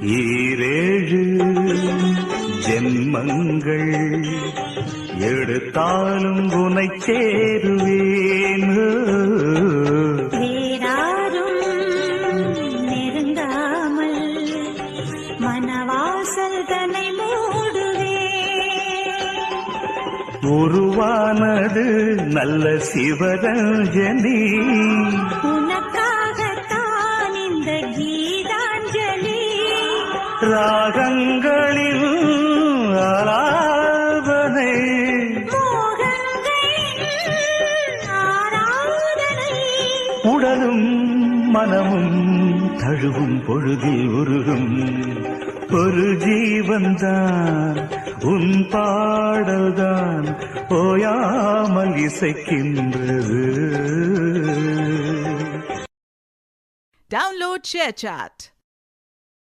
ஈரேழு ஜென்மங்கள் எடுத்தாலும் உனை சேருவேன். வேறாரும் நெருங்காமல் மனவாசல் தன்னை மூடுவே. உருவானது நல்ல சிவரஞ்சனி, உனக்காகத்தான் இந்த கீதாஞ்சலி. ராகங்களில் ஆலாபனை, உடலும் மனமும் தழுவும் பொழுதில் உருகும் ஒரு ஜீவன்தான் உன் பாடல்தான் ஓயாமல் இசைக்கின்றது. Download ShareChat.